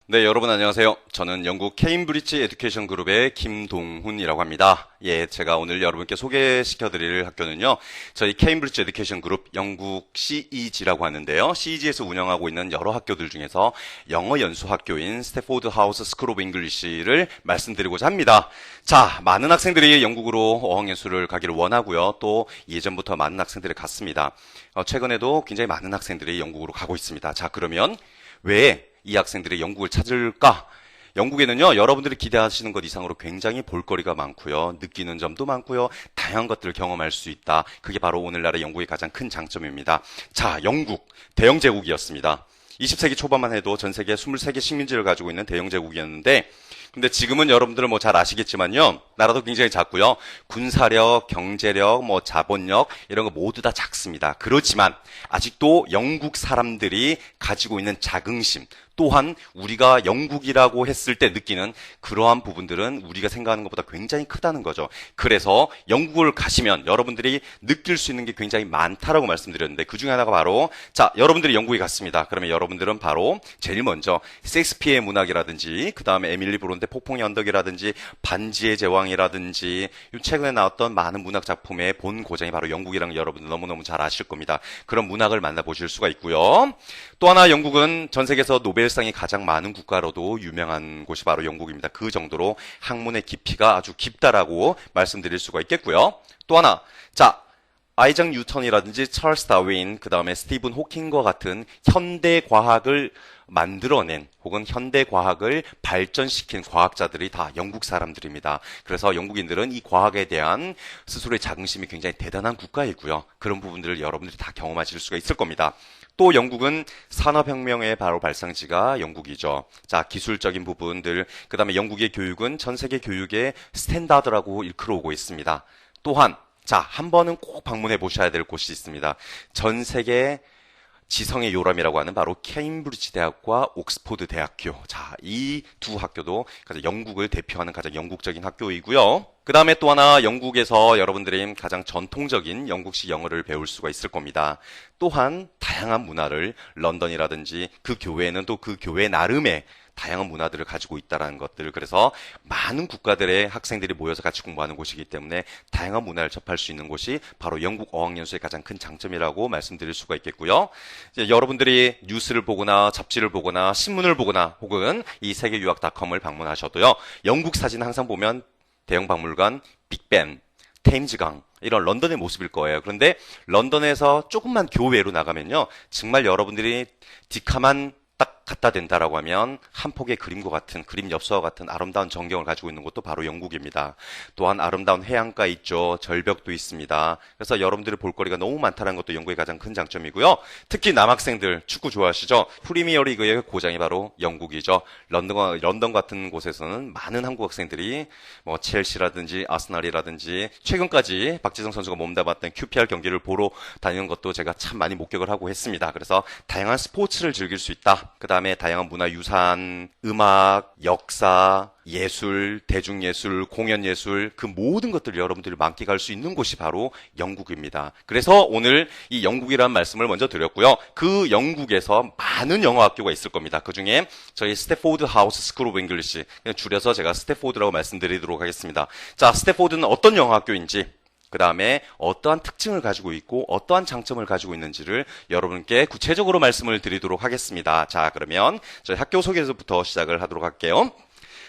네, 여러분 안녕하세요. 저는 영국 케임브리지 에듀케이션 그룹의 김동훈이라고 합니다. 예, 제가 오늘 여러분께 소개시켜드릴 학교는요, 저희 케임브리지 에듀케이션 그룹 영국 CEG라고 하는데요. CEG에서 운영하고 있는 여러 학교들 중에서 영어 연수 학교인 스태포드 하우스 스쿨 오브 잉글리시를 말씀드리고자 합니다. 자, 많은 학생들이 영국으로 어학연수를 가기를 원하고요. 또 예전부터 많은 학생들이 갔습니다. 최근에도 굉장히 많은 학생들이 영국으로 가고 있습니다. 자, 그러면 왜 이 학생들이 영국을 찾을까? 영국에는요, 여러분들이 기대하시는 것 이상으로 굉장히 볼거리가 많고요. 느끼는 점도 많고요. 다양한 것들을 경험할 수 있다. 그게 바로 오늘날의 영국의 가장 큰 장점입니다. 자, 영국, 대영 제국이었습니다. 20세기 초반만 해도 전 세계 23개 식민지를 가지고 있는 대영 제국이었는데, 근데 지금은 여러분들은 뭐 잘 아시겠지만요. 나라도 굉장히 작고요. 군사력, 경제력, 뭐 자본력 이런 거 모두 다 작습니다. 그렇지만 아직도 영국 사람들이 가지고 있는 자긍심, 또한 우리가 영국이라고 했을 때 느끼는 그러한 부분들은 우리가 생각하는 것보다 굉장히 크다는 거죠. 그래서 영국을 가시면 여러분들이 느낄 수 있는 게 굉장히 많다라고 말씀드렸는데 그 중에 하나가 바로 자, 여러분들이 영국에 갔습니다. 그러면 여러분들은 바로 제일 먼저 셰익스피어의 문학이라든지 그 다음에 에밀리 브론테 폭풍의 언덕이라든지 반지의 제왕이라든지 최근에 나왔던 많은 문학 작품의 본 고장이 바로 영국이라는 걸 여러분들 너무너무 잘 아실 겁니다. 그런 문학을 만나보실 수가 있고요. 또 하나 영국은 전 세계에서 노벨상이 가장 많은 국가로도 유명한 곳이 바로 영국입니다. 그 정도로 학문의 깊이가 아주 깊다라고 말씀드릴 수가 있겠고요. 또 하나, 자, 아이작 뉴턴이라든지 찰스 다윈, 그 다음에 스티븐 호킹과 같은 현대 과학을 만들어낸 혹은 현대 과학을 발전시킨 과학자들이 다 영국 사람들입니다. 그래서 영국인들은 이 과학에 대한 스스로의 자긍심이 굉장히 대단한 국가이고요. 그런 부분들을 여러분들이 다 경험하실 수가 있을 겁니다. 또 영국은 산업혁명의 바로 발상지가 영국이죠. 자, 기술적인 부분들, 그 다음에 영국의 교육은 전 세계 교육의 스탠다드라고 일컬어오고 있습니다. 또한 자, 한 번은 꼭 방문해 보셔야 될 곳이 있습니다. 전 세계 지성의 요람이라고 하는 바로 케임브리지 대학과 옥스포드 대학교. 자, 이 두 학교도 가장 영국을 대표하는 가장 영국적인 학교이고요. 그 다음에 또 하나 영국에서 여러분들이 가장 전통적인 영국식 영어를 배울 수가 있을 겁니다. 또한 다양한 문화를 런던이라든지 그 교회는 또 그 교회 나름의 다양한 문화들을 가지고 있다는 것들. 그래서 많은 국가들의 학생들이 모여서 같이 공부하는 곳이기 때문에 다양한 문화를 접할 수 있는 곳이 바로 영국 어학연수의 가장 큰 장점이라고 말씀드릴 수가 있겠고요. 이제 여러분들이 뉴스를 보거나 잡지를 보거나 신문을 보거나 혹은 이 세계유학닷컴을 방문하셔도요. 영국 사진 항상 보면 대형 박물관, 빅벤, 테임즈강 이런 런던의 모습일 거예요. 그런데 런던에서 조금만 교외로 나가면요. 정말 여러분들이 디카만 딱 갖다 댄다라고 하면 한 폭의 그림과 같은 그림 엽서와 같은 아름다운 전경을 가지고 있는 곳도 바로 영국입니다. 또한 아름다운 해안가 있죠. 절벽도 있습니다. 그래서 여러분들의 볼거리가 너무 많다는 것도 영국의 가장 큰 장점이고요. 특히 남학생들 축구 좋아하시죠? 프리미어리그의 고장이 바로 영국이죠. 런던 같은 곳에서는 많은 한국 학생들이 뭐 첼시라든지 아스날이라든지 최근까지 박지성 선수가 몸담았던 QPR 경기를 보러 다니는 것도 제가 참 많이 목격을 하고 했습니다. 그래서 다양한 스포츠를 즐길 수 있다. 그 다음에 다양한 문화유산, 음악, 역사, 예술, 대중예술, 공연예술 그 모든 것들을 여러분들이 만끽할 수 있는 곳이 바로 영국입니다. 그래서 오늘 이 영국이라는 말씀을 먼저 드렸고요. 그 영국에서 많은 영어학교가 있을 겁니다. 그중에 저희 스태포드 하우스 스쿨 오브 잉글리시 줄여서 제가 스태포드라고 말씀드리도록 하겠습니다. 자, 스태포드는 어떤 영어학교인지 그 다음에 어떠한 특징을 가지고 있고 어떠한 장점을 가지고 있는지를 여러분께 구체적으로 말씀을 드리도록 하겠습니다. 자, 그러면 저희 학교 소개에서부터 시작을 하도록 할게요.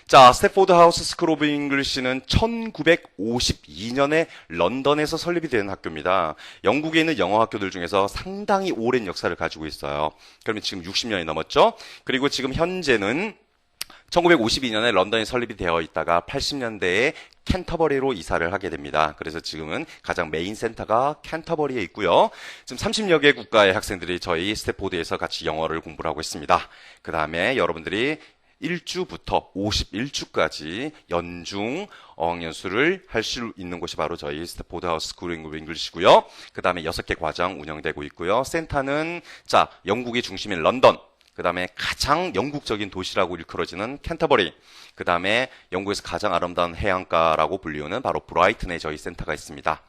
자, 스태포드 하우스 스쿨 오브 잉글리시는 1952년에 런던에서 설립이 된 학교입니다. 영국에 있는 영어 학교들 중에서 상당히 오랜 역사를 가지고 있어요. 그러면 지금 60년이 넘었죠? 그리고 지금 현재는 1952년에 런던에 설립이 되어 있다가 80년대에 캔터버리로 이사를 하게 됩니다. 그래서 지금은 가장 메인 센터가 캔터버리에 있고요. 지금 30여 개 국가의 학생들이 저희 스태포드에서 같이 영어를 공부를 하고 있습니다. 그 다음에 여러분들이 1주부터 51주까지 연중 어학연수를 할 수 있는 곳이 바로 저희 스태포드 하우스 스쿨 오브 잉글리시고요. 그 다음에 6개 과정 운영되고 있고요. 센터는 자, 영국의 중심인 런던, 그 다음에 가장 영국적인 도시라고 일컬어지는 캔터버리, 그 다음에 영국에서 가장 아름다운 해안가라고 불리우는 바로 브라이튼에 저희 센터가 있습니다.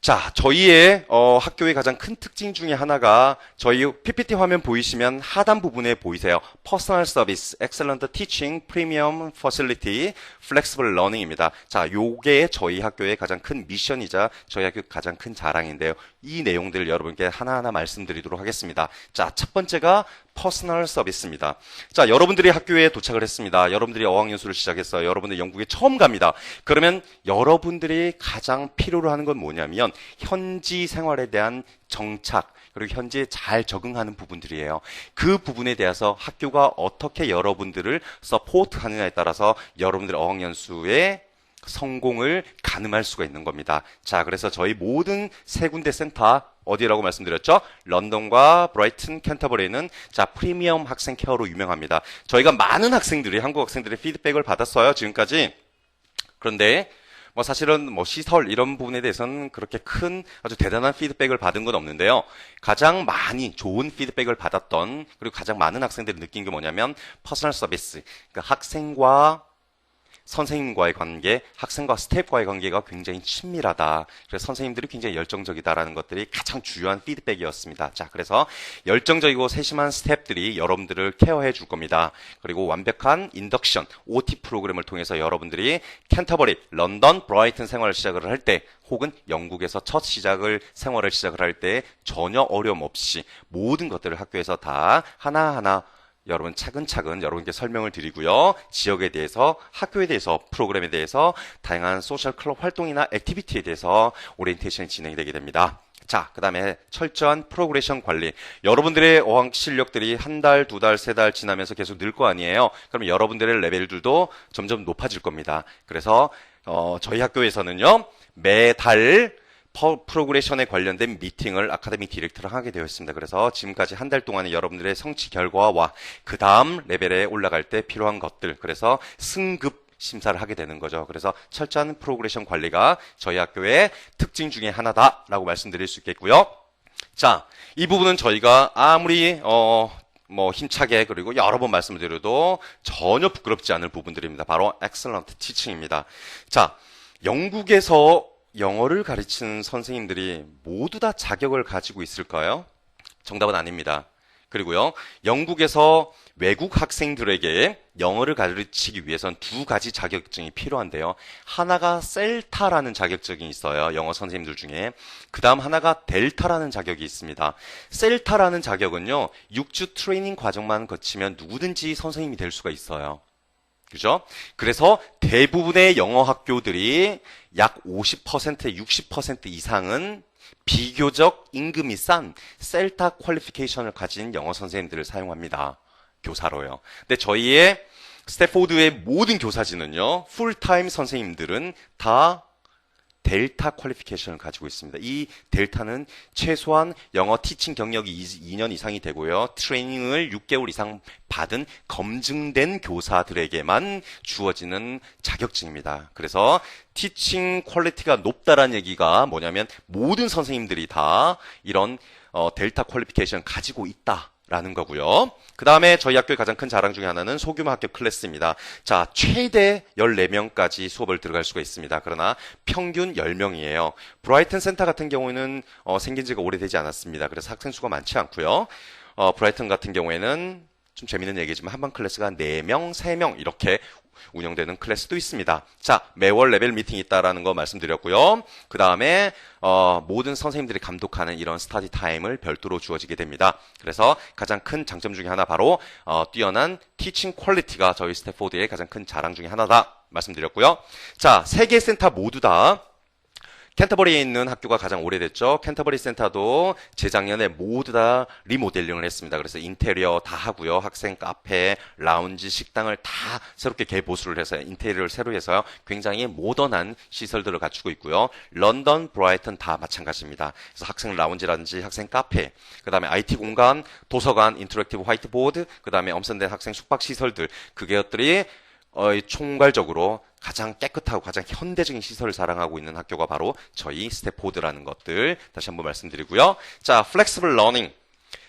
자, 저희의 학교의 가장 큰 특징 중에 하나가 저희 PPT 화면 보이시면 하단 부분에 보이세요. Personal Service, Excellent Teaching, Premium Facility, Flexible Learning입니다. 자, 요게 저희 학교의 가장 큰 미션이자 저희 학교 가장 큰 자랑인데요. 이 내용들을 여러분께 하나하나 말씀드리도록 하겠습니다. 자, 첫 번째가 퍼스널 서비스입니다. 자, 여러분들이 학교에 도착을 했습니다. 여러분들이 어학연수를 시작했어요. 여러분들 영국에 처음 갑니다. 그러면 여러분들이 가장 필요로 하는 건 뭐냐면 현지 생활에 대한 정착, 그리고 현지에 잘 적응하는 부분들이에요. 그 부분에 대해서 학교가 어떻게 여러분들을 서포트하느냐에 따라서 여러분들의 어학연수에 성공을 가늠할 수가 있는 겁니다. 자, 그래서 저희 모든 세 군데 센터 어디라고 말씀드렸죠? 런던과 브라이튼, 캔터버리는 자 프리미엄 학생 케어로 유명합니다. 저희가 많은 학생들이 한국 학생들의 피드백을 받았어요. 지금까지. 그런데 사실은 시설 이런 부분에 대해서는 그렇게 큰 아주 대단한 피드백을 받은 건 없는데요. 가장 많이 좋은 피드백을 받았던 그리고 가장 많은 학생들이 느낀 게 뭐냐면 퍼스널 서비스. 그러니까 학생과 선생님과의 관계, 학생과 스태프과의 관계가 굉장히 친밀하다. 그래서 선생님들이 굉장히 열정적이다라는 것들이 가장 주요한 피드백이었습니다. 자, 그래서 열정적이고 세심한 스태프들이 여러분들을 케어해 줄 겁니다. 그리고 완벽한 인덕션, OT 프로그램을 통해서 여러분들이 캔터버리, 런던, 브라이튼 생활을 시작을 할 때 혹은 영국에서 첫 생활을 시작을 할 때 전혀 어려움 없이 모든 것들을 학교에서 다 하나하나 여러분 차근차근 여러분께 설명을 드리고요. 지역에 대해서, 학교에 대해서, 프로그램에 대해서, 다양한 소셜 클럽 활동이나 액티비티에 대해서 오리엔테이션이 진행이 되게 됩니다. 자, 그 다음에 철저한 프로그레션 관리. 여러분들의 어학 실력들이 한 달, 두 달, 세 달 지나면서 계속 늘 거 아니에요. 그럼 여러분들의 레벨들도 점점 높아질 겁니다. 그래서 저희 학교에서는요, 매달 프로그레션에 관련된 미팅을 아카데미 디렉터랑 하게 되어 있습니다. 그래서 지금까지 한 달 동안의 여러분들의 성취 결과와 그 다음 레벨에 올라갈 때 필요한 것들, 그래서 승급 심사를 하게 되는 거죠. 그래서 철저한 프로그레션 관리가 저희 학교의 특징 중에 하나다라고 말씀드릴 수 있겠고요. 자, 이 부분은 저희가 아무리 힘차게 그리고 여러 번 말씀드려도 전혀 부끄럽지 않을 부분들입니다. 바로 excellent teaching입니다. 자, 영국에서 영어를 가르치는 선생님들이 모두 다 자격을 가지고 있을까요? 정답은 아닙니다. 그리고요, 영국에서 외국 학생들에게 영어를 가르치기 위해선 두 가지 자격증이 필요한데요. 하나가 셀타라는 자격증이 있어요. 영어 선생님들 중에. 그 다음 하나가 델타라는 자격이 있습니다. 셀타라는 자격은요, 6주 트레이닝 과정만 거치면 누구든지 선생님이 될 수가 있어요. 그죠? 그래서 대부분의 영어 학교들이 약 50%, 60% 이상은 비교적 임금이 싼 셀타 퀄리피케이션을 가진 영어 선생님들을 사용합니다. 교사로요. 근데 저희의 스태포드의 모든 교사진은요, 풀타임 선생님들은 다 델타 퀄리피케이션을 가지고 있습니다. 이 델타는 최소한 영어 티칭 경력이 2년 이상이 되고요. 트레이닝을 6개월 이상 받은 검증된 교사들에게만 주어지는 자격증입니다. 그래서 티칭 퀄리티가 높다라는 얘기가 뭐냐면 모든 선생님들이 다 이런 델타 퀄리피케이션 가지고 있다라는 거고요. 그 다음에 저희 학교의 가장 큰 자랑 중에 하나는 소규모 학교 클래스입니다. 자, 최대 14명까지 수업을 들어갈 수가 있습니다. 그러나 평균 10명이에요. 브라이튼 센터 같은 경우에는 생긴 지가 오래되지 않았습니다. 그래서 학생 수가 많지 않고요. 브라이튼 같은 경우에는 좀 재밌는 얘기지만 한반 클래스가 4명, 3명 이렇게 운영되는 클래스도 있습니다. 자, 매월 레벨 미팅이 있다라는 거 말씀드렸고요. 그 다음에 모든 선생님들이 감독하는 이런 스터디 타임을 별도로 주어지게 됩니다. 그래서 가장 큰 장점 중에 하나 바로 뛰어난 티칭 퀄리티가 저희 스태포드의 가장 큰 자랑 중에 하나다 말씀드렸고요. 자, 세 개 센터 모두 다 캔터버리에 있는 학교가 가장 오래됐죠. 캔터버리 센터도 재작년에 모두 다 리모델링을 했습니다. 그래서 인테리어 다 하고요. 학생 카페, 라운지, 식당을 다 새롭게 개보수를 해서 인테리어를 새로 해서요. 굉장히 모던한 시설들을 갖추고 있고요. 런던, 브라이튼 다 마찬가지입니다. 그래서 학생 라운지라든지 학생 카페, 그 다음에 IT 공간, 도서관, 인터랙티브 화이트보드, 그 다음에 엄선된 학생 숙박 시설들, 그것들이 총괄적으로 가장 깨끗하고 가장 현대적인 시설을 자랑하고 있는 학교가 바로 저희 스태포드라는 것들 다시 한번 말씀드리고요. 자, 플렉시블 러닝.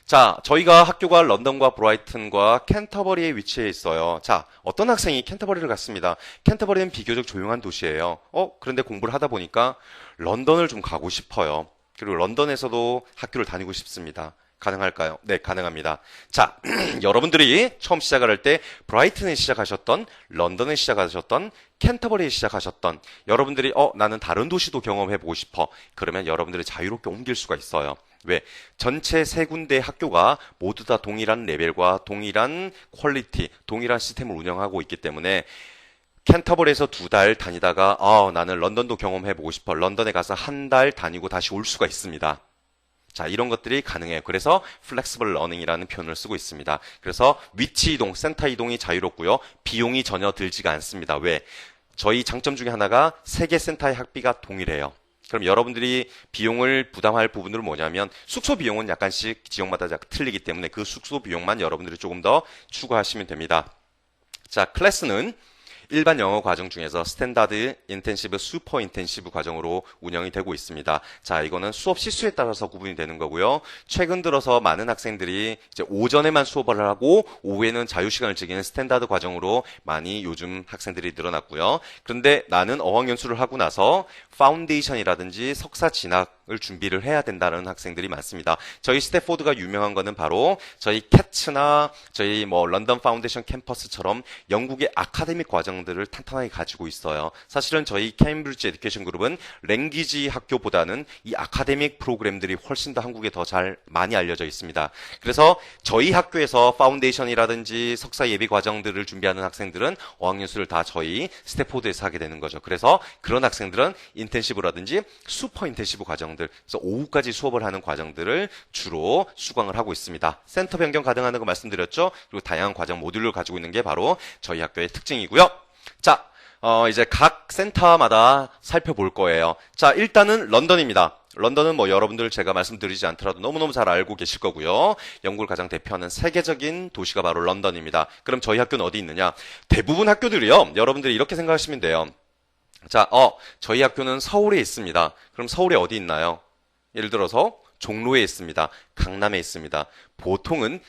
자, 저희가 학교가 런던과 브라이튼과 캔터버리에 위치해 있어요. 자, 어떤 학생이 캔터버리를 갔습니다. 캔터버리는 비교적 조용한 도시예요. 그런데 공부를 하다 보니까 런던을 좀 가고 싶어요. 그리고 런던에서도 학교를 다니고 싶습니다. 가능할까요? 네, 가능합니다. 자, 여러분들이 처음 시작을 할 때 브라이튼에 시작하셨던, 런던에 시작하셨던, 캔터버리에 시작하셨던 여러분들이 나는 다른 도시도 경험해보고 싶어. 그러면 여러분들이 자유롭게 옮길 수가 있어요. 왜? 전체 세 군데 학교가 모두 다 동일한 레벨과 동일한 퀄리티, 동일한 시스템을 운영하고 있기 때문에 캔터버리에서 2달 다니다가 나는 런던도 경험해보고 싶어. 런던에 가서 한 달 다니고 다시 올 수가 있습니다. 자, 이런 것들이 가능해요. 그래서 플렉시블 러닝이라는 표현을 쓰고 있습니다. 그래서 위치 이동, 센터 이동이 자유롭고요. 비용이 전혀 들지가 않습니다. 왜? 저희 장점 중에 하나가 세 개 센터의 학비가 동일해요. 그럼 여러분들이 비용을 부담할 부분은 뭐냐면 숙소 비용은 약간씩 지역마다 틀리기 때문에 그 숙소 비용만 여러분들이 조금 더 추가하시면 됩니다. 자, 클래스는 일반 영어 과정 중에서 스탠다드, 인텐시브, 슈퍼 인텐시브 과정으로 운영이 되고 있습니다. 자, 이거는 수업 시수에 따라서 구분이 되는 거고요. 최근 들어서 많은 학생들이 이제 오전에만 수업을 하고 오후에는 자유시간을 즐기는 스탠다드 과정으로 많이 요즘 학생들이 늘어났고요. 그런데 나는 어학연수를 하고 나서 파운데이션이라든지 석사 진학을 준비를 해야 된다는 학생들이 많습니다. 저희 스태포드가 유명한 거는 바로 저희 캐츠나 저희 런던 파운데이션 캠퍼스처럼 영국의 아카데믹 과정들을 탄탄하게 가지고 있어요. 사실은 저희 케임브리지 에듀케이션 그룹은 랭귀지 학교보다는 이 아카데믹 프로그램들이 훨씬 더 한국에 더 잘 많이 알려져 있습니다. 그래서 저희 학교에서 파운데이션이라든지 석사 예비 과정들을 준비하는 학생들은 어학연수를 다 저희 스태포드에서 하게 되는 거죠. 그래서 그런 학생들은 인텐시브라든지 슈퍼 인텐시브 과정들, 그래서 오후까지 수업을 하는 과정들을 주로 수강을 하고 있습니다. 센터 변경 가능하다는 거 말씀드렸죠. 그리고 다양한 과정 모듈을 가지고 있는 게 바로 저희 학교의 특징이고요. 자, 이제 각 센터마다 살펴볼 거예요. 자, 일단은 런던입니다. 런던은 여러분들 제가 말씀드리지 않더라도 너무너무 잘 알고 계실 거고요. 영국을 가장 대표하는 세계적인 도시가 바로 런던입니다. 그럼 저희 학교는 어디 있느냐? 대부분 학교들이요. 여러분들이 이렇게 생각하시면 돼요. 자, 저희 학교는 서울에 있습니다. 그럼 서울에 어디 있나요? 예를 들어서 종로에 있습니다. 강남에 있습니다. 보통은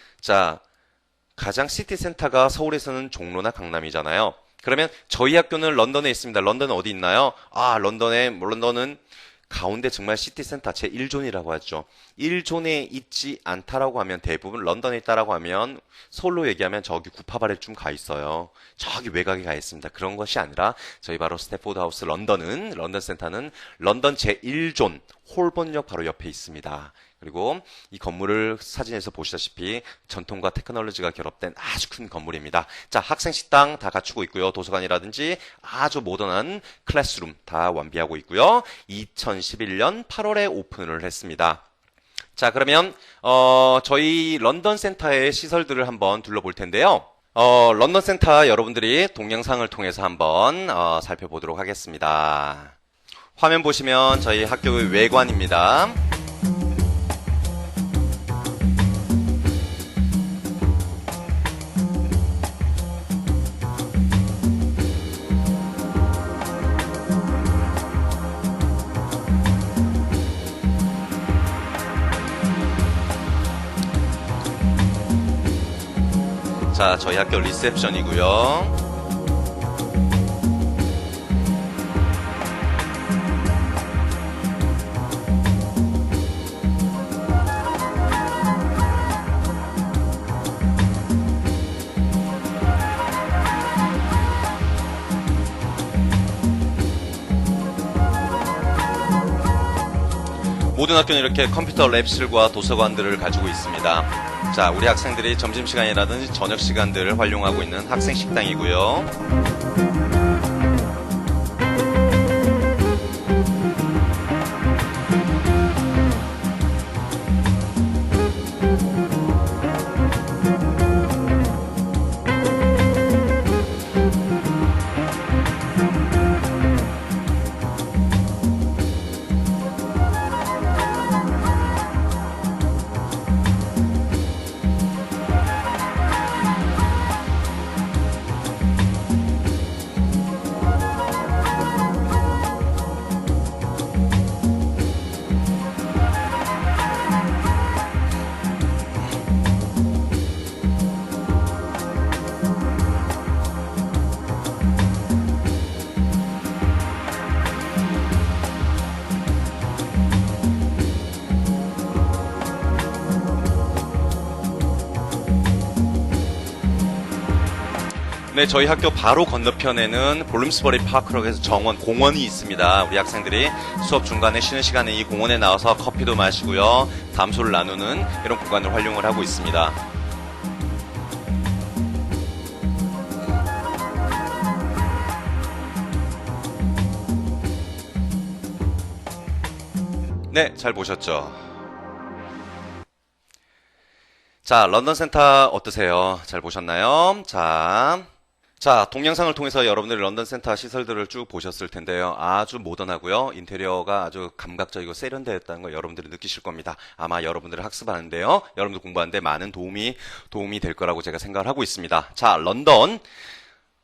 가장 시티 센터가 서울에서는 종로나 강남이잖아요. 그러면 저희 학교는 런던에 있습니다. 런던은 어디 있나요? 런던은 가운데 정말 시티센터 제1존이라고 하죠. 1존에 있지 않다라고 하면 대부분 런던에 있다라고 하면 서울로 얘기하면 저기 구파발에 좀 가 있어요. 저기 외곽에 가 있습니다. 그런 것이 아니라 저희 바로 스태포드 하우스 런던 센터는 런던 제1존 홀본역 바로 옆에 있습니다. 그리고 이 건물을 사진에서 보시다시피 전통과 테크놀로지가 결합된 아주 큰 건물입니다. 자, 학생 식당 다 갖추고 있고요. 도서관이라든지 아주 모던한 클래스룸 다 완비하고 있고요. 2011년 8월에 오픈을 했습니다. 자, 그러면 저희 런던 센터의 시설들을 한번 둘러볼 텐데요. 런던 센터 여러분들이 동영상을 통해서 한번 살펴보도록 하겠습니다. 화면 보시면 저희 학교의 외관입니다. 자, 저희 학교 리셉션이고요. 모든 학교는 이렇게 컴퓨터 랩실과 도서관들을 가지고 있습니다. 자, 우리 학생들이 점심시간이라든지 저녁시간들을 활용하고 있는 학생 식당이고요. 네, 저희 학교 바로 건너편에는 볼룸스버리 파크라고 해서 정원, 공원이 있습니다. 우리 학생들이 수업 중간에 쉬는 시간에 이 공원에 나와서 커피도 마시고요. 담소를 나누는 이런 공간을 활용을 하고 있습니다. 네, 잘 보셨죠? 자, 런던 센터 어떠세요? 잘 보셨나요? 자, 동영상을 통해서 여러분들이 런던 센터 시설들을 쭉 보셨을 텐데요. 아주 모던하고요. 인테리어가 아주 감각적이고 세련되었다는 걸 여러분들이 느끼실 겁니다. 아마 여러분들을 학습하는데요. 여러분들 공부하는데 많은 도움이 될 거라고 제가 생각을 하고 있습니다. 자, 런던.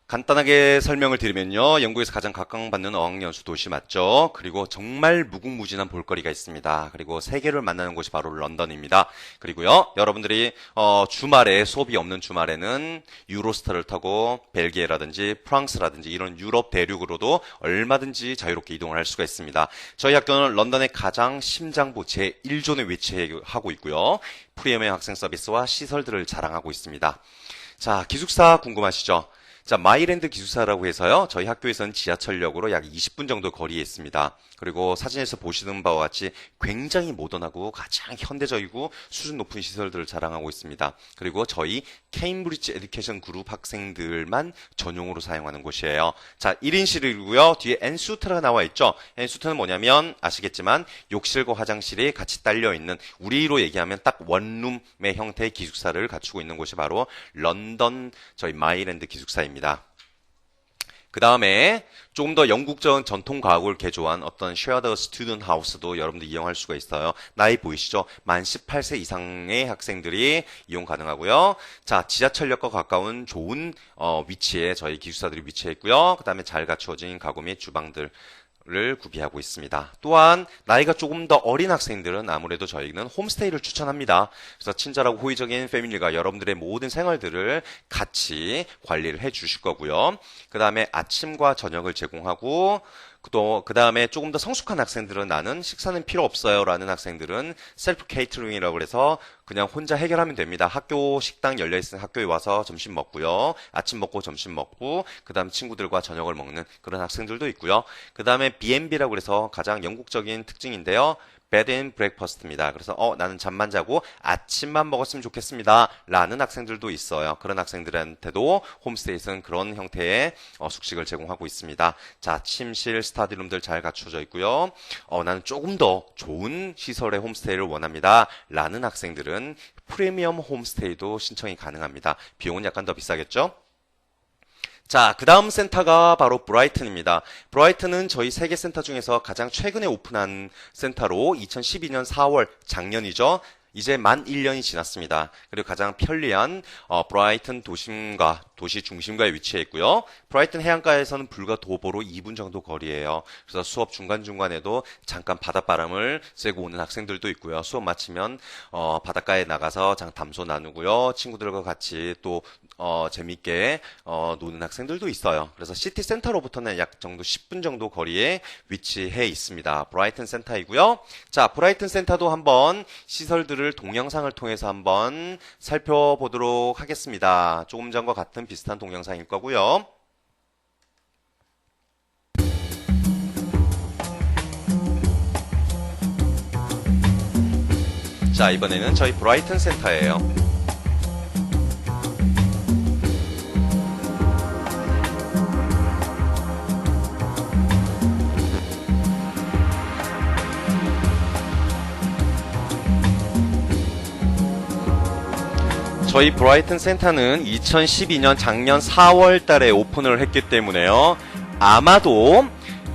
간단하게 설명을 드리면요. 영국에서 가장 각광받는 어학연수 도시 맞죠? 그리고 정말 무궁무진한 볼거리가 있습니다. 그리고 세계를 만나는 곳이 바로 런던입니다. 그리고요. 여러분들이 주말에 수업이 없는 주말에는 유로스타를 타고 벨기에라든지 프랑스라든지 이런 유럽 대륙으로도 얼마든지 자유롭게 이동을 할 수가 있습니다. 저희 학교는 런던의 가장 심장부 제1존에 위치하고 있고요. 프리미엄 학생 서비스와 시설들을 자랑하고 있습니다. 자, 기숙사 궁금하시죠? 자, 마이랜드 기숙사라고 해서요. 저희 학교에서는 지하철역으로 약 20분 정도 거리에 있습니다. 그리고 사진에서 보시는 바와 같이 굉장히 모던하고 가장 현대적이고 수준 높은 시설들을 자랑하고 있습니다. 그리고 저희 케임브리지 에듀케이션 그룹 학생들만 전용으로 사용하는 곳이에요. 자, 1인실이고요. 뒤에 엔수트가 나와 있죠. 엔수트는 뭐냐면 아시겠지만 욕실과 화장실이 같이 딸려 있는 우리로 얘기하면 딱 원룸의 형태의 기숙사를 갖추고 있는 곳이 바로 런던 저희 마이랜드 기숙사입니다. 그 다음에 조금 더 영국적 전통 과학을 개조한 어떤 쉐어드 스튜던트 하우스도 여러분들 이용할 수가 있어요. 나이 보이시죠? 만 18세 이상의 학생들이 이용 가능하고요. 자, 지하철역과 가까운 좋은 위치에 저희 기숙사들이 위치해 있고요. 그 다음에 잘 갖추어진 가구 및 주방들 를 구비하고 있습니다. 또한 나이가 조금 더 어린 학생들은 아무래도 저희는 홈스테이를 추천합니다. 그래서 친절하고 호의적인 패밀리가 여러분들의 모든 생활들을 같이 관리를 해 주실 거고요. 그 다음에 아침과 저녁을 제공하고 또 그 다음에 조금 더 성숙한 학생들은 나는 식사는 필요 없어요 라는 학생들은 셀프 케이터링이라고 해서 그냥 혼자 해결하면 됩니다. 학교 식당 열려있으면 학교에 와서 점심 먹고요. 아침 먹고 점심 먹고 그 다음 친구들과 저녁을 먹는 그런 학생들도 있고요. 그 다음에 B&B라고 해서 가장 영국적인 특징인데요. Bed and Breakfast입니다. 그래서 나는 잠만 자고 아침만 먹었으면 좋겠습니다. 라는 학생들도 있어요. 그런 학생들한테도 홈스테이는 그런 형태의 숙식을 제공하고 있습니다. 자, 침실, 스터디룸들 잘 갖춰져 있고요. 나는 조금 더 좋은 시설의 홈스테이를 원합니다. 라는 학생들은 프리미엄 홈스테이도 신청이 가능합니다. 비용은 약간 더 비싸겠죠? 자, 그 다음 센터가 바로 브라이튼입니다. 브라이튼은 저희 세 개 센터 중에서 가장 최근에 오픈한 센터로 2012년 4월 작년이죠. 이제 만 1년이 지났습니다. 그리고 가장 편리한 브라이튼 도심과 도시 중심가에 위치해 있고요. 브라이튼 해안가에서는 불과 도보로 2분 정도 거리예요. 그래서 수업 중간중간에도 잠깐 바닷바람을 쐬고 오는 학생들도 있고요. 수업 마치면 바닷가에 나가서 담소 나누고요. 친구들과 같이 또 재밌게 노는 학생들도 있어요. 그래서 시티 센터로부터는 약 정도 10분 정도 거리에 위치해 있습니다. 브라이튼 센터이고요. 자, 브라이튼 센터도 한번 시설들을 동영상을 통해서 한번 살펴보도록 하겠습니다. 조금 전과 같은 비슷한 동영상일 거고요. 자, 이번에는 저희 브라이튼 센터예요. 저희 브라이튼 센터는 2012년 작년 4월 달에 오픈을 했기 때문에요. 아마도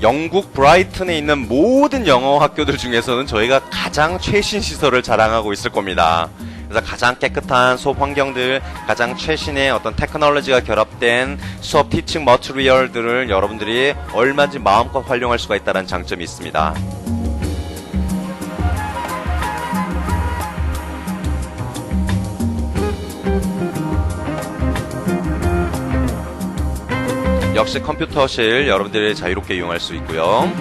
영국 브라이튼에 있는 모든 영어 학교들 중에서는 저희가 가장 최신 시설을 자랑하고 있을 겁니다. 그래서 가장 깨끗한 수업 환경들, 가장 최신의 어떤 테크놀로지가 결합된 수업 티칭 머티리얼들을 여러분들이 얼마든지 마음껏 활용할 수가 있다는 장점이 있습니다. 역시 컴퓨터실 여러분들이 자유롭게 이용할 수 있고요.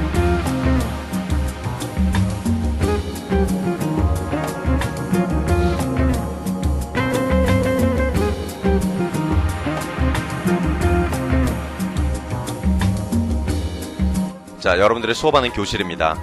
자, 여러분들의 수업하는 교실입니다.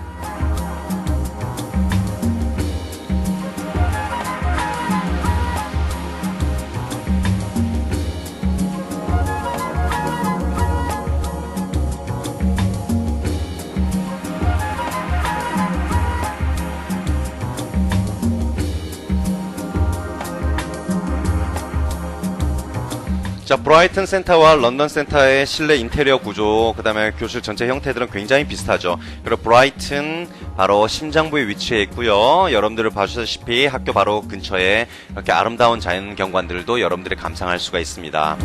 자, 브라이튼 센터와 런던 센터의 실내 인테리어 구조, 그 다음에 교실 전체 형태들은 굉장히 비슷하죠. 그리고 브라이튼 바로 심장부에 위치해 있고요. 여러분들을 봐주셨다시피 학교 바로 근처에 이렇게 아름다운 자연 경관들도 여러분들이 감상할 수가 있습니다.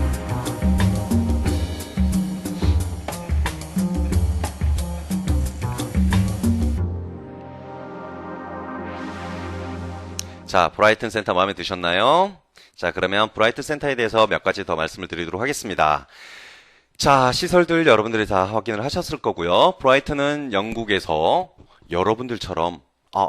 자, 브라이튼 센터 마음에 드셨나요? 자, 그러면 브라이튼 센터에 대해서 몇 가지 더 말씀을 드리도록 하겠습니다. 자, 시설들 여러분들이 다 확인을 하셨을 거고요. 브라이튼은 영국에서 여러분들처럼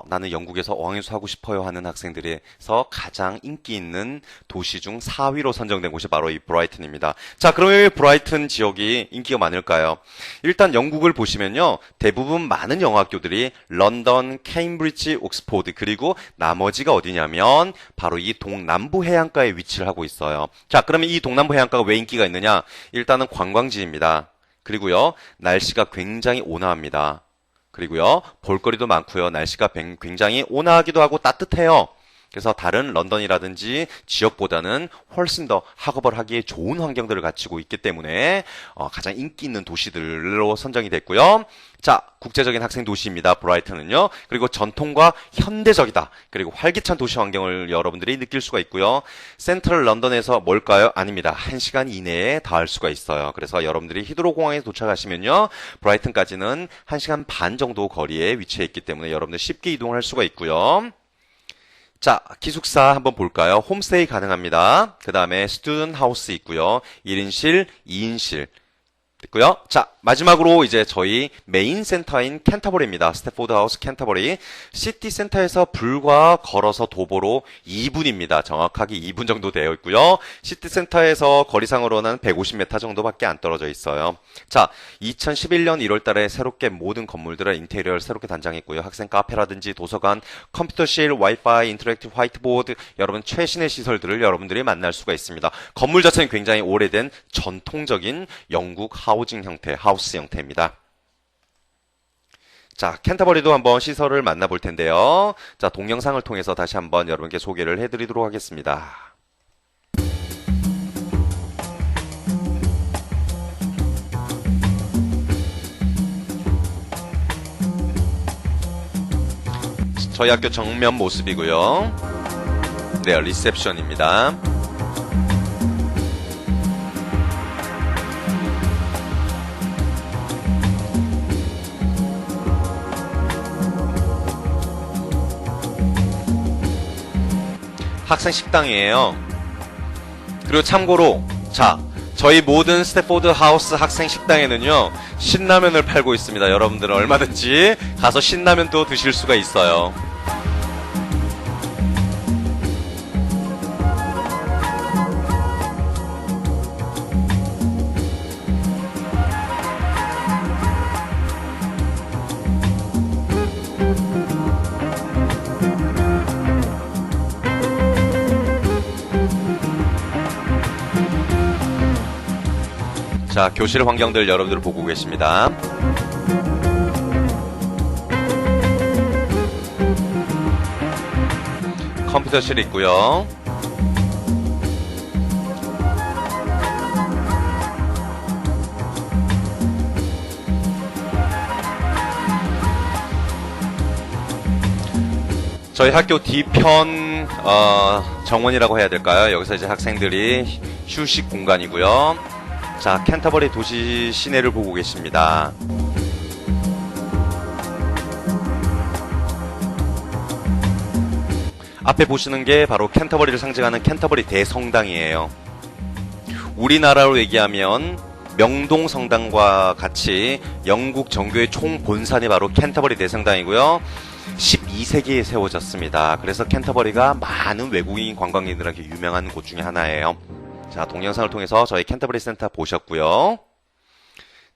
나는 영국에서 어학연수 하고 싶어요 하는 학생들에서 가장 인기 있는 도시 중 4위로 선정된 곳이 바로 이 브라이튼입니다. 자, 그럼 왜 브라이튼 지역이 인기가 많을까요? 일단 영국을 보시면요. 대부분 많은 영어학교들이 런던, 케임브리지, 옥스포드 그리고 나머지가 어디냐면 바로 이 동남부 해안가에 위치를 하고 있어요. 자, 그러면 이 동남부 해안가가 왜 인기가 있느냐? 일단은 관광지입니다. 그리고요. 날씨가 굉장히 온화합니다. 그리고요, 볼거리도 많고요. 날씨가 굉장히 온화하기도 하고 따뜻해요. 그래서 다른 런던이라든지 지역보다는 훨씬 더 학업을 하기에 좋은 환경들을 갖추고 있기 때문에 가장 인기 있는 도시들로 선정이 됐고요. 자, 국제적인 학생 도시입니다. 브라이튼은요. 그리고 전통과 현대적이다. 그리고 활기찬 도시 환경을 여러분들이 느낄 수가 있고요. 센트럴 런던에서 뭘까요? 아닙니다. 1시간 이내에 닿을 수가 있어요. 그래서 여러분들이 히드로 공항에 도착하시면요. 브라이튼까지는 1시간 반 정도 거리에 위치해 있기 때문에 여러분들 쉽게 이동할 수가 있고요. 자, 기숙사 한번 볼까요? 홈스테이 가능합니다. 그 다음에 스튜던트 하우스 있고요. 1인실, 2인실 있고요. 자, 마지막으로 이제 저희 메인 센터인 캔터버리입니다. 스태포드 하우스 캔터버리. 시티 센터에서 불과 걸어서 도보로 2분입니다. 정확하게 2분 정도 되어 있고요. 시티 센터에서 거리상으로는 150m 정도밖에 안 떨어져 있어요. 자, 2011년 1월 달에 새롭게 모든 건물들의 인테리어를 새롭게 단장했고요. 학생 카페라든지 도서관, 컴퓨터실, 와이파이, 인터랙티브 화이트보드, 여러분 최신의 시설들을 여러분들이 만날 수가 있습니다. 건물 자체는 굉장히 오래된 전통적인 영국 하우징 형태, 하우스 형태입니다. 자, 캔터버리도 한번 시설을 만나볼 텐데요. 자, 동영상을 통해서 다시 한번 여러분께 소개를 해드리도록 하겠습니다. 저희 학교 정면 모습이고요. 네, 리셉션입니다. 학생 식당이에요. 그리고 참고로 자, 저희 모든 스태포드 하우스 학생 식당에는요 신라면을 팔고 있습니다. 여러분들은 얼마든지 가서 신라면도 드실 수가 있어요. 자, 교실 환경들 여러분들 보고 계십니다. 컴퓨터실 있고요. 저희 학교 뒤편 정원이라고 해야 될까요? 여기서 이제 학생들이 휴식 공간이고요. 자, 캔터버리 도시 시내를 보고 계십니다. 앞에 보시는 게 바로 캔터버리를 상징하는 캔터버리 대성당이에요. 우리나라로 얘기하면 명동성당과 같이 영국 정교의 총본산이 바로 캔터버리 대성당이고요. 12세기에 세워졌습니다. 그래서 캔터버리가 많은 외국인 관광객들에게 유명한 곳 중에 하나예요. 자, 동영상을 통해서 저희 캔터버리 센터 보셨고요.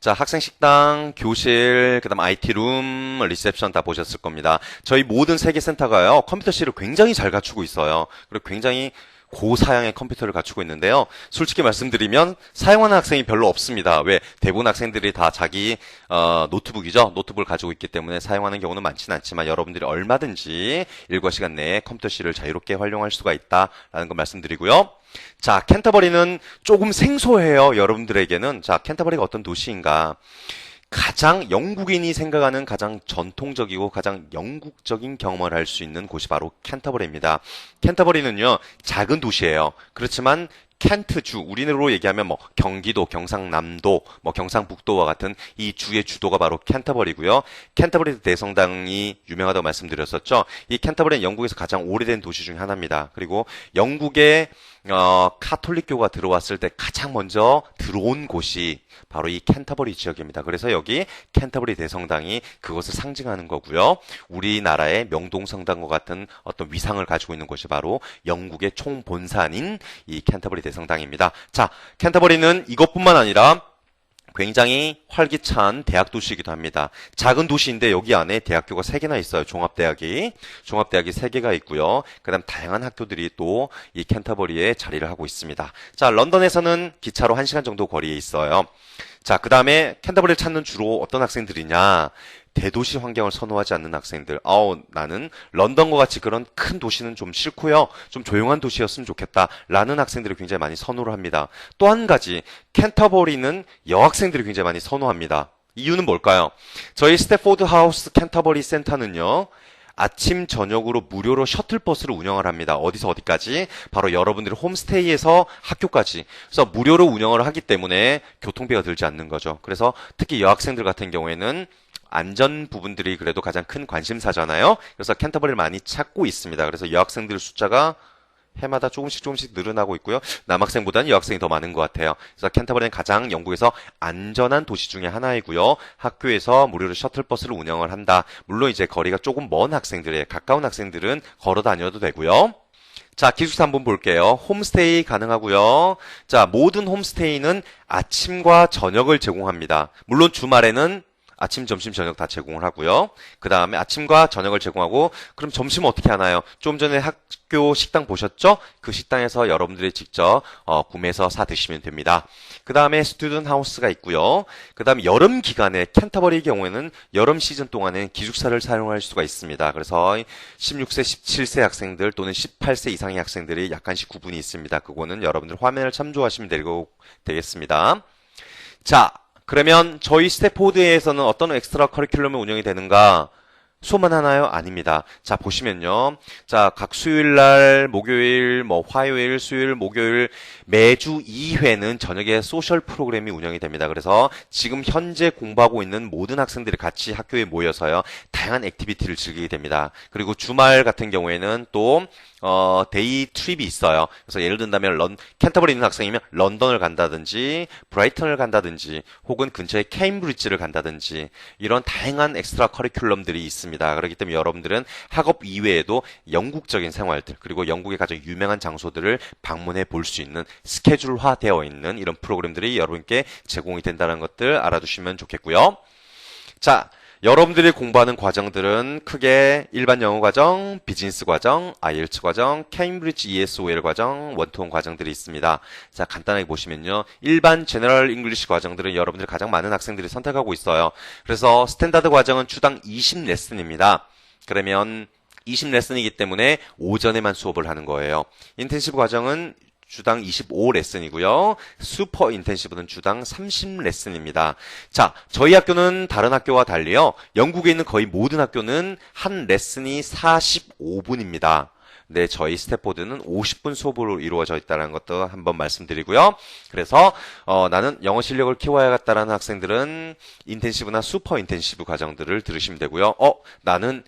자, 학생 식당, 교실, 그다음 IT룸, 리셉션 다 보셨을 겁니다. 저희 모든 세계센터가요, 컴퓨터실을 굉장히 잘 갖추고 있어요. 그리고 굉장히 고사양의 컴퓨터를 갖추고 있는데요. 솔직히 말씀드리면 사용하는 학생이 별로 없습니다. 왜? 대부분 학생들이 다 자기 노트북이죠. 노트북을 가지고 있기 때문에 사용하는 경우는 많지는 않지만 여러분들이 얼마든지 일과 시간 내에 컴퓨터실을 자유롭게 활용할 수가 있다라는 걸 말씀드리고요. 자, 캔터버리는 조금 생소해요. 여러분들에게는. 자, 캔터버리가 어떤 도시인가? 가장 영국인이 생각하는 가장 전통적이고 가장 영국적인 경험을 할 수 있는 곳이 바로 캔터버리입니다. 캔터버리는요, 작은 도시예요. 그렇지만 켄트주, 우리나라로 얘기하면 뭐 경기도, 경상남도, 뭐 경상북도와 같은 이 주의 주도가 바로 캔터버리고요. 캔터버리 대성당이 유명하다고 말씀드렸었죠. 이 캔터버리는 영국에서 가장 오래된 도시 중에 하나입니다. 그리고 영국의 카톨릭교가 들어왔을 때 가장 먼저 들어온 곳이 바로 이 캔터버리 지역입니다. 그래서 여기 캔터버리 대성당이 그것을 상징하는 거고요. 우리나라의 명동성당과 같은 어떤 위상을 가지고 있는 곳이 바로 영국의 총본산인 이 캔터버리 대성당입니다. 자, 캔터버리는 이것뿐만 아니라 굉장히 활기찬 대학 도시이기도 합니다. 작은 도시인데 여기 안에 대학교가 3개나 있어요. 종합대학이 3개가 있고요. 그다음 다양한 학교들이 또 이 캔터버리에 자리를 하고 있습니다. 자, 런던에서는 기차로 1시간 정도 거리에 있어요. 자, 그다음에 캔터버리를 찾는 주로 어떤 학생들이냐? 대도시 환경을 선호하지 않는 학생들. 나는 런던과 같이 그런 큰 도시는 좀 싫고요. 좀 조용한 도시였으면 좋겠다. 라는 학생들이 굉장히 많이 선호를 합니다. 또 한 가지, 캔터버리는 여학생들이 굉장히 많이 선호합니다. 이유는 뭘까요? 저희 스태포드 하우스 캔터버리 센터는요, 아침, 저녁으로 무료로 셔틀버스를 운영을 합니다. 어디서 어디까지? 바로 여러분들의 홈스테이에서 학교까지. 그래서 무료로 운영을 하기 때문에 교통비가 들지 않는 거죠. 그래서 특히 여학생들 같은 경우에는 안전 부분들이 그래도 가장 큰 관심사잖아요. 그래서 캔터버리를 많이 찾고 있습니다. 그래서 여학생들 숫자가 해마다 조금씩 늘어나고 있고요. 남학생보다는 여학생이 더 많은 것 같아요. 그래서 캔터버리는 가장 영국에서 안전한 도시 중에 하나이고요. 학교에서 무료로 셔틀버스를 운영을 한다. 물론 이제 거리가 조금 먼 학생들에 가까운 학생들은 걸어 다녀도 되고요. 자, 기숙사 한번 볼게요. 홈스테이 가능하고요. 자, 모든 홈스테이는 아침과 저녁을 제공합니다. 물론 주말에는 아침, 점심, 저녁 다 제공을 하고요. 그 다음에 아침과 저녁을 제공하고, 그럼 점심은 어떻게 하나요? 좀 전에 학교 식당 보셨죠? 그 식당에서 여러분들이 직접 구매해서 사 드시면 됩니다. 그 다음에 스튜던트 하우스가 있고요. 그 다음에 여름 기간에 캔터버리 경우에는 여름 시즌 동안에 기숙사를 사용할 수가 있습니다. 그래서 16세, 17세 학생들 또는 18세 이상의 학생들이 약간씩 구분이 있습니다. 그거는 여러분들 화면을 참조하시면 되겠습니다. 자, 그러면 저희 스태포드에서는 어떤 엑스트라 커리큘럼이 운영이 되는가? 수업만 하나요? 아닙니다. 자, 보시면요. 자, 각 수요일 날, 목요일, 화요일, 수요일, 목요일 매주 2회는 저녁에 소셜 프로그램이 운영이 됩니다. 그래서 지금 현재 공부하고 있는 모든 학생들이 같이 학교에 모여서요. 다양한 액티비티를 즐기게 됩니다. 그리고 주말 같은 경우에는 또 데이 트립이 있어요. 그래서 예를 든다면 캔터버리 있는 학생이면 런던을 간다든지 브라이턴을 간다든지 혹은 근처에 케임브리지를 간다든지 이런 다양한 엑스트라 커리큘럼들이 있습니다. 그렇기 때문에 여러분들은 학업 이외에도 영국적인 생활들 그리고 영국의 가장 유명한 장소들을 방문해 볼 수 있는 스케줄화되어 있는 이런 프로그램들이 여러분께 제공이 된다는 것들 알아두시면 좋겠고요. 자, 여러분들이 공부하는 과정들은 크게 일반 영어 과정, 비즈니스 과정, IELTS 과정, 케임브리지 ESOL 과정, 원투원 과정들이 있습니다. 자, 간단하게 보시면요. 일반 제너럴 잉글리시 과정들은 여러분들이 가장 많은 학생들이 선택하고 있어요. 그래서 스탠다드 과정은 주당 20레슨입니다. 그러면 20레슨이기 때문에 오전에만 수업을 하는 거예요. 인텐시브 과정은 주당 25레슨이고요. 슈퍼 인텐시브는 주당 30레슨입니다. 자, 저희 학교는 다른 학교와 달리요. 영국에 있는 거의 모든 학교는 한 레슨이 45분입니다. 네, 저희 스태포드는 50분 수업으로 이루어져 있다는 것도 한번 말씀드리고요. 그래서 나는 영어 실력을 키워야겠다라는 학생들은 인텐시브나 슈퍼 인텐시브 과정들을 들으시면 되고요. 나는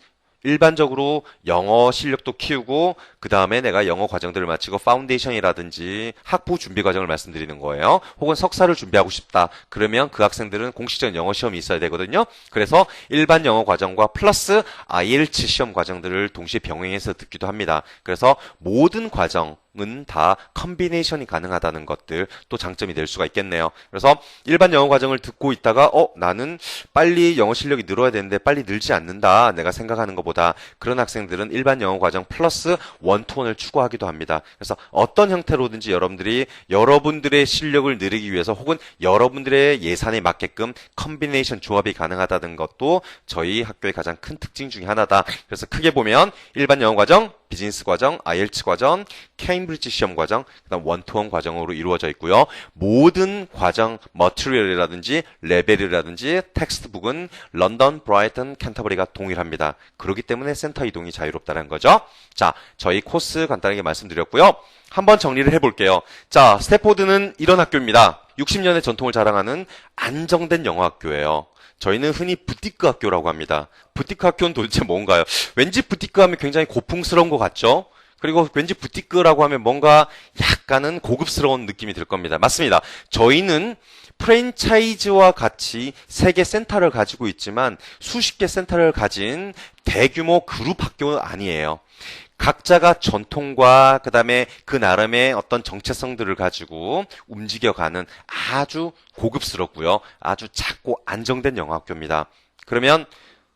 일반적으로 영어 실력도 키우고 그 다음에 내가 영어 과정들을 마치고 파운데이션이라든지 학부 준비 과정을 말씀드리는 거예요. 혹은 석사를 준비하고 싶다. 그러면 그 학생들은 공식적인 영어 시험이 있어야 되거든요. 그래서 일반 영어 과정과 플러스 IELTS 시험 과정들을 동시에 병행해서 듣기도 합니다. 그래서 모든 과정은 다 컨비네이션이 가능하다는 것들 또 장점이 될 수가 있겠네요. 그래서 일반 영어 과정을 듣고 있다가 나는 빨리 영어 실력이 늘어야 되는데 빨리 늘지 않는다. 내가 생각하는 것보다. 그런 학생들은 일반 영어 과정 플러스 원투원을 추구하기도 합니다. 그래서 어떤 형태로든지 여러분들이 여러분들의 실력을 늘리기 위해서 혹은 여러분들의 예산에 맞게끔 컨비네이션 조합이 가능하다는 것도 저희 학교의 가장 큰 특징 중에 하나다. 그래서 크게 보면 일반 영어 과정, 비즈니스 과정, IELTS 과정, 케임브리지 시험 과정, 그다음 원투원 과정으로 이루어져 있고요. 모든 과정 머티리얼이라든지 레벨이라든지 텍스트북은 런던, 브라이튼, 캔터버리가 동일합니다. 그렇기 때문에 센터 이동이 자유롭다는 거죠. 자, 저희 코스 간단하게 말씀드렸고요. 한번 정리를 해볼게요. 자, 스태포드는 이런 학교입니다. 60년의 전통을 자랑하는 안정된 영어 학교예요. 저희는 흔히 부티크 학교라고 합니다. 부티크 학교는 도대체 뭔가요? 왠지 부티크 하면 굉장히 고풍스러운 것 같죠? 그리고 왠지 부티크라고 하면 뭔가 약간은 고급스러운 느낌이 들 겁니다. 맞습니다. 저희는 프랜차이즈와 같이 세개 센터를 가지고 있지만 수십 개 센터를 가진 대규모 그룹 학교는 아니에요. 각자가 전통과 그 다음에 그 나름의 어떤 정체성들을 가지고 움직여가는 아주 고급스럽고요. 아주 작고 안정된 영어학교입니다. 그러면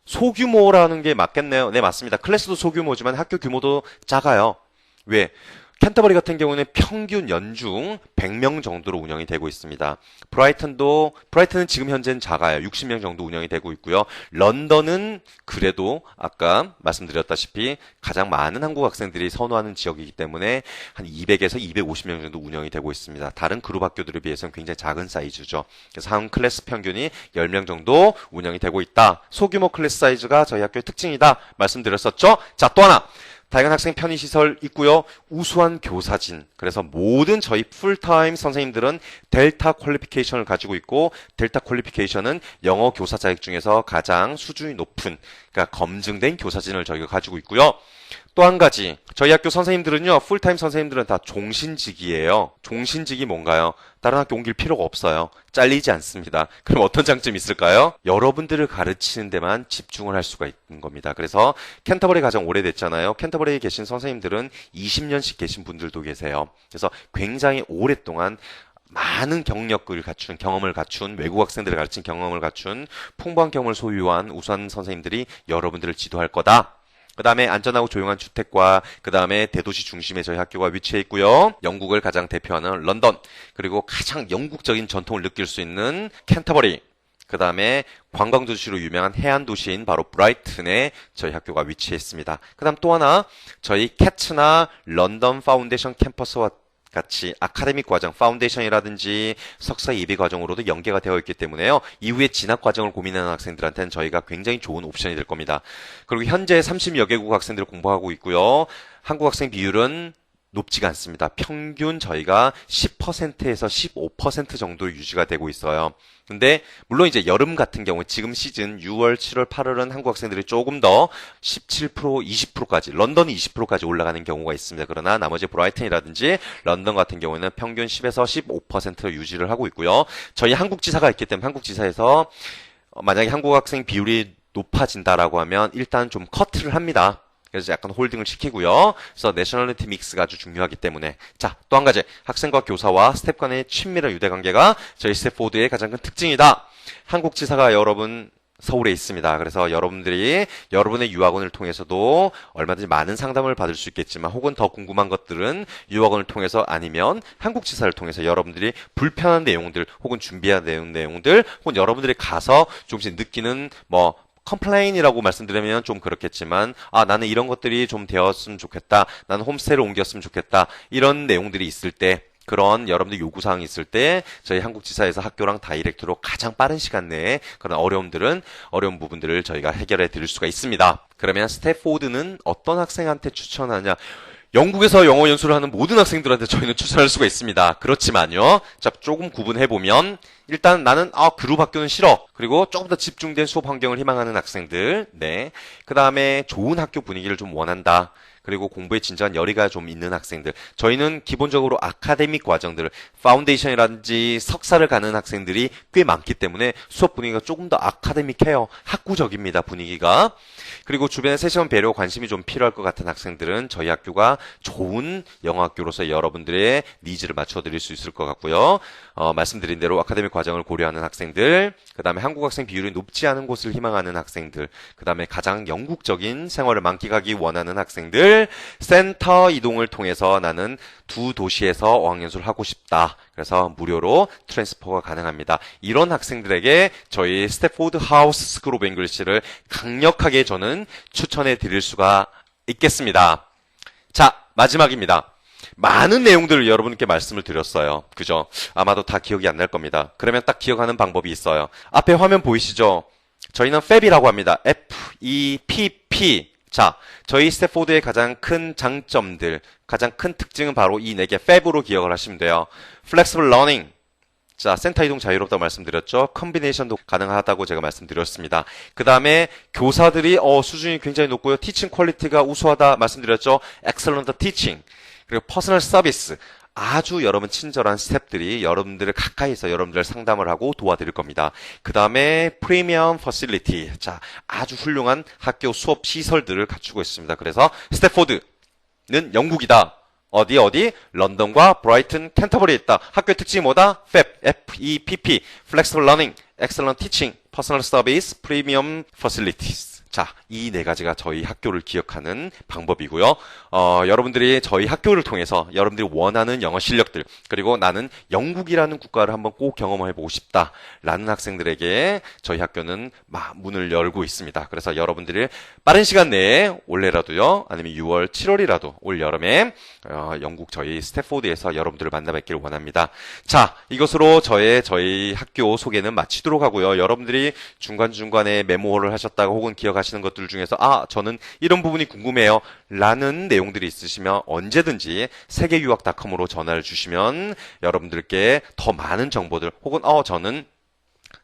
소규모라는 게 맞겠네요. 네, 맞습니다. 클래스도 소규모지만 학교 규모도 작아요. 왜? 캔터버리 같은 경우는 평균 연중 100명 정도로 운영이 되고 있습니다. 브라이튼은 지금 현재는 작아요. 60명 정도 운영이 되고 있고요. 런던은 그래도 아까 말씀드렸다시피 가장 많은 한국 학생들이 선호하는 지역이기 때문에 한 200에서 250명 정도 운영이 되고 있습니다. 다른 그룹 학교들에 비해서는 굉장히 작은 사이즈죠. 그래서 한 클래스 평균이 10명 정도 운영이 되고 있다. 소규모 클래스 사이즈가 저희 학교의 특징이다. 말씀드렸었죠? 자, 또 하나. 다양한 학생 편의시설 있고요. 우수한 교사진. 그래서 모든 저희 풀타임 선생님들은 델타 퀄리피케이션을 가지고 있고 델타 퀄리피케이션은 영어 교사 자격 중에서 가장 수준이 높은 그러니까 검증된 교사진을 저희가 가지고 있고요. 또 한 가지 저희 학교 선생님들은요. 풀타임 선생님들은 다 종신직이에요. 종신직이 뭔가요? 다른 학교 옮길 필요가 없어요. 잘리지 않습니다. 그럼 어떤 장점이 있을까요? 여러분들을 가르치는 데만 집중을 할 수가 있는 겁니다. 그래서 캔터버리 가장 오래됐잖아요. 캔터버리에 계신 선생님들은 20년씩 계신 분들도 계세요. 그래서 굉장히 오랫동안 많은 경력을 갖춘, 경험을 갖춘, 외국 학생들을 가르친 경험을 갖춘 풍부한 경험을 소유한 우수한 선생님들이 여러분들을 지도할 거다. 그 다음에 안전하고 조용한 주택과 그 다음에 대도시 중심에 저희 학교가 위치해 있고요. 영국을 가장 대표하는 런던, 그리고 가장 영국적인 전통을 느낄 수 있는 캔터버리, 그 다음에 관광도시로 유명한 해안 도시인 바로 브라이튼에 저희 학교가 위치해 있습니다. 그 다음 또 하나 저희 캐츠나 런던 파운데이션 캠퍼스와 같이 아카데믹 과정, 파운데이션이라든지 석사 예비 과정으로도 연계가 되어 있기 때문에요. 이후에 진학 과정을 고민하는 학생들한테는 저희가 굉장히 좋은 옵션이 될 겁니다. 그리고 현재 30여 개국 학생들을 공부하고 있고요. 한국 학생 비율은 높지가 않습니다. 평균 저희가 10%에서 15% 정도 유지가 되고 있어요. 근데 물론 이제 여름 같은 경우 지금 시즌 6월, 7월, 8월은 한국 학생들이 조금 더 17%, 20%까지 런던이 20%까지 올라가는 경우가 있습니다. 그러나 나머지 브라이튼이라든지 런던 같은 경우에는 평균 10에서 15% 유지를 하고 있고요. 저희 한국 지사가 있기 때문에 한국 지사에서 만약에 한국 학생 비율이 높아진다라고 하면 일단 좀 커트를 합니다. 그래서 약간 홀딩을 시키고요. 그래서 내셔널리티 믹스가 아주 중요하기 때문에. 자, 또 한 가지. 학생과 교사와 스텝 간의 친밀한 유대관계가 저희 스태포드의 가장 큰 특징이다. 한국 지사가 여러분 서울에 있습니다. 그래서 여러분들이 여러분의 유학원을 통해서도 얼마든지 많은 상담을 받을 수 있겠지만 혹은 더 궁금한 것들은 유학원을 통해서 아니면 한국 지사를 통해서 여러분들이 불편한 내용들 혹은 준비해야 되는 내용들 혹은 여러분들이 가서 조금씩 느끼는 컴플레인이라고 말씀드리면 좀 그렇겠지만 나는 이런 것들이 좀 되었으면 좋겠다. 나는 홈스테이를 옮겼으면 좋겠다. 이런 내용들이 있을 때 그런 여러분들 요구사항이 있을 때 저희 한국지사에서 학교랑 다이렉트로 가장 빠른 시간 내에 그런 어려운 부분들을 저희가 해결해 드릴 수가 있습니다. 그러면 스태포드는 어떤 학생한테 추천하냐? 영국에서 영어 연수를 하는 모든 학생들한테 저희는 추천할 수가 있습니다. 그렇지만요. 자, 조금 구분해보면 일단 나는 그룹 학교는 싫어. 그리고 조금 더 집중된 수업 환경을 희망하는 학생들. 네. 그 다음에 좋은 학교 분위기를 좀 원한다. 그 그리고 공부에 진정한 열의가 좀 있는 학생들. 저희는 기본적으로 아카데믹 과정들을 파운데이션이라든지 석사를 가는 학생들이 꽤 많기 때문에 수업 분위기가 조금 더 아카데믹해요. 학구적입니다, 분위기가. 그리고 주변에 세션 배려 관심이 좀 필요할 것 같은 학생들은 저희 학교가 좋은 영어학교로서 여러분들의 니즈를 맞춰드릴 수 있을 것 같고요. 말씀드린 대로 아카데믹 과정을 고려하는 학생들, 그 다음에 한국 학생 비율이 높지 않은 곳을 희망하는 학생들, 그 다음에 가장 영국적인 생활을 만끽하기 원하는 학생들, 센터 이동을 통해서 나는 두 도시에서 어학연수를 하고 싶다. 그래서 무료로 트랜스퍼가 가능합니다. 이런 학생들에게 저희 스태포드 하우스 스쿨 오브 잉글리시를 강력하게 저는 추천해 드릴 수가 있겠습니다. 자, 마지막입니다. 많은 내용들을 여러분께 말씀을 드렸어요. 그죠? 아마도 다 기억이 안 날 겁니다. 그러면 딱 기억하는 방법이 있어요. 앞에 화면 보이시죠? 저희는 FEP이라고 합니다. F-E-P-P. 자, 저희 스태포드의 가장 큰 장점들, 가장 큰 특징은 바로 이 4개 FEP으로 기억을 하시면 돼요. Flexible Learning. 자, 센터 이동 자유롭다고 말씀드렸죠. 컨비네이션도 가능하다고 제가 말씀드렸습니다. 그 다음에 교사들이 수준이 굉장히 높고요. 티칭 퀄리티가 우수하다 말씀드렸죠. Excellent Teaching. 그리고 퍼스널 서비스. 아주 여러분 친절한 스태프들이 여러분들을 가까이서 여러분들 상담을 하고 도와드릴 겁니다. 그 다음에 프리미엄 퍼실리티. 자, 아주 훌륭한 학교 수업 시설들을 갖추고 있습니다. 그래서 스태포드는 영국이다. 어디? 런던과 브라이튼, 캔터버리에 있다. 학교의 특징이 뭐다? FEP, F-E-P-P, Flexible Learning, Excellent Teaching, Personal Service, Premium Facilities. 자, 이 4가지가 저희 학교를 기억하는 방법이고요. 여러분들이 저희 학교를 통해서 여러분들이 원하는 영어 실력들, 그리고 나는 영국이라는 국가를 한번 꼭 경험해보고 싶다라는 학생들에게 저희 학교는 문을 열고 있습니다. 그래서 여러분들이 빠른 시간 내에 올해라도요, 아니면 6월, 7월이라도 올 여름에 영국 저희 스태포드에서 여러분들을 만나뵙기를 원합니다. 자, 이것으로 저희 학교 소개는 마치도록 하고요. 여러분들이 중간중간에 메모를 하셨다가 혹은 기억하시는 것들 중에서 저는 이런 부분이 궁금해요 라는 내용들이 있으시면 언제든지 세계유학닷컴으로 전화를 주시면 여러분들께 더 많은 정보들 혹은 저는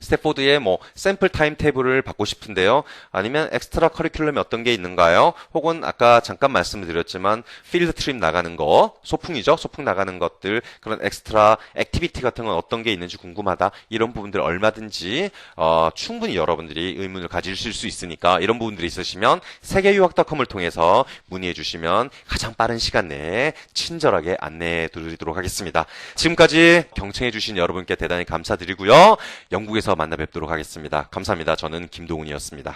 스태포드의 샘플 타임 테이블을 받고 싶은데요. 아니면 엑스트라 커리큘럼이 어떤 게 있는가요? 혹은 아까 잠깐 말씀을 드렸지만 필드 트립 나가는 거, 소풍이죠. 소풍 나가는 것들, 그런 엑스트라 액티비티 같은 건 어떤 게 있는지 궁금하다. 이런 부분들 얼마든지 충분히 여러분들이 의문을 가지실 수 있으니까 이런 부분들이 있으시면 세계유학닷컴을 통해서 문의해 주시면 가장 빠른 시간 내에 친절하게 안내해 드리도록 하겠습니다. 지금까지 경청해 주신 여러분께 대단히 감사드리고요. 영국에서 만나 뵙도록 하겠습니다. 감사합니다. 저는 김동훈이었습니다.